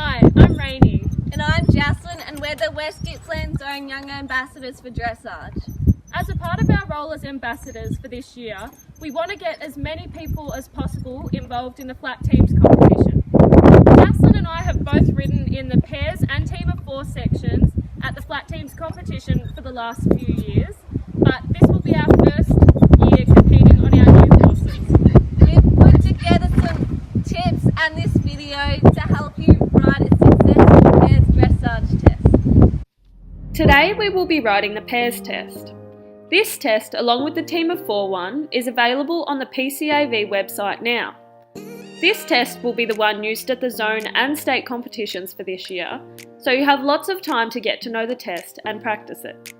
Hi, I'm Rainey. And I'm Jaslyn, and we're the West Gippsland Zone Young Ambassadors for Dressage. As a part of our role as ambassadors for this year, we want to get as many people as possible involved in the flat teams competition. Jaslyn and I have both ridden in the pairs and team of 4 sections at the flat teams competition for the last few years, but this will be our first year competing on our new horses. We've put together some tips and this video to help you ride a successful pairs dressage test. Today we will be riding the pairs test. This test, along with the Team of 4 one, is available on the PCAV website now. This test will be the one used at the zone and state competitions for this year, so you have lots of time to get to know the test and practice it.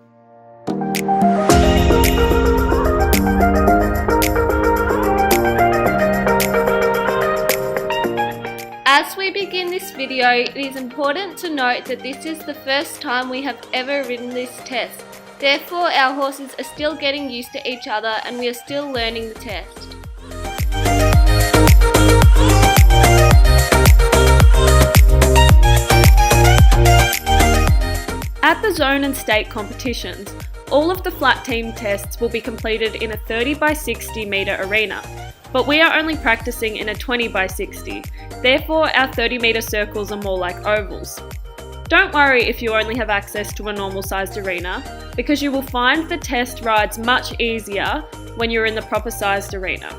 As we begin this video, it is important to note that this is the first time we have ever ridden this test. Therefore, our horses are still getting used to each other and we are still learning the test. At the zone and state competitions, all of the flat team tests will be completed in a 30 by 60 metre arena, but we are only practicing in a 20 by 60, therefore our 30 metre circles are more like ovals. Don't worry if you only have access to a normal sized arena, because you will find the test rides much easier when you're in the proper sized arena.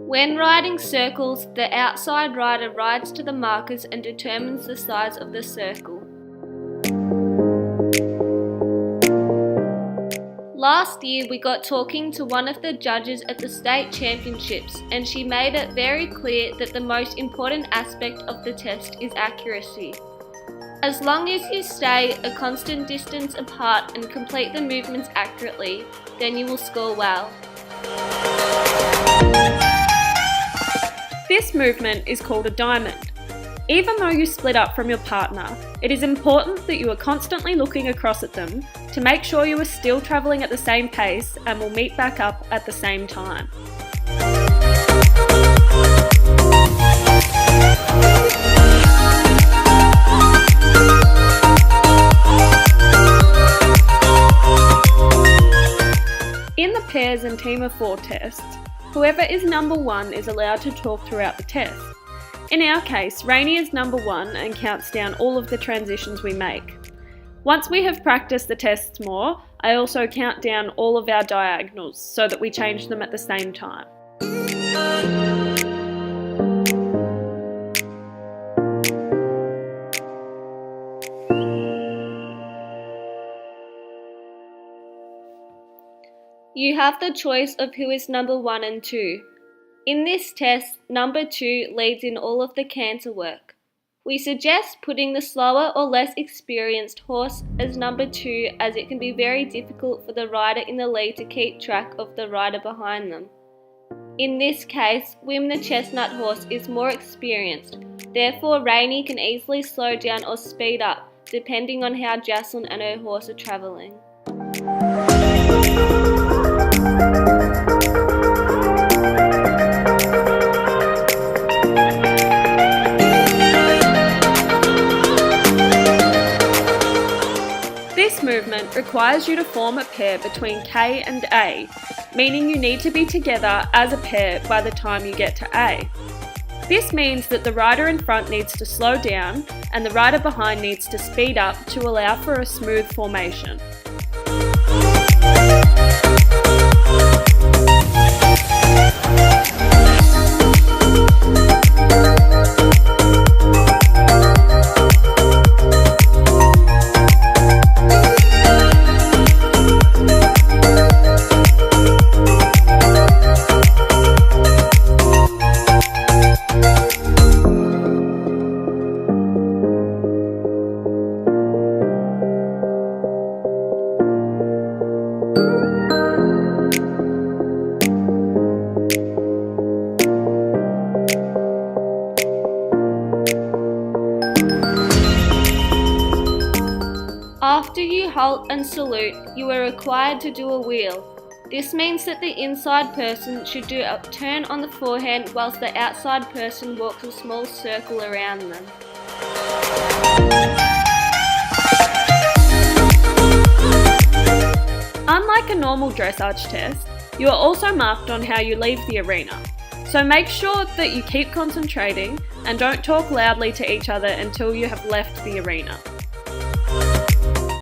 When riding circles, the outside rider rides to the markers and determines the size of the circle. Last year we got talking to one of the judges at the state championships, and she made it very clear that the most important aspect of the test is accuracy. As long as you stay a constant distance apart and complete the movements accurately, then you will score well. This movement is called a diamond. Even though you split up from your partner, it is important that you are constantly looking across at them to make sure you are still travelling at the same pace and will meet back up at the same time. In the pairs and team of 4 tests, whoever is number 1 is allowed to talk throughout the test. In our case, Rainey is number 1 and counts down all of the transitions we make. Once we have practiced the tests more, I also count down all of our diagonals so that we change them at the same time. You have the choice of who is number 1 and 2. In this test, number 2 leads in all of the canter work. We suggest putting the slower or less experienced horse as number 2, as it can be very difficult for the rider in the lead to keep track of the rider behind them. In this case, Wim the chestnut horse is more experienced, therefore Rainey can easily slow down or speed up, depending on how Jaslyn and her horse are travelling. This movement requires you to form a pair between K and A, meaning you need to be together as a pair by the time you get to A. This means that the rider in front needs to slow down and the rider behind needs to speed up to allow for a smooth formation. After you halt and salute, you are required to do a wheel. This means that the inside person should do a turn on the forehand whilst the outside person walks a small circle around them. Unlike a normal dressage test, you are also marked on how you leave the arena. So make sure that you keep concentrating and don't talk loudly to each other until you have left the arena.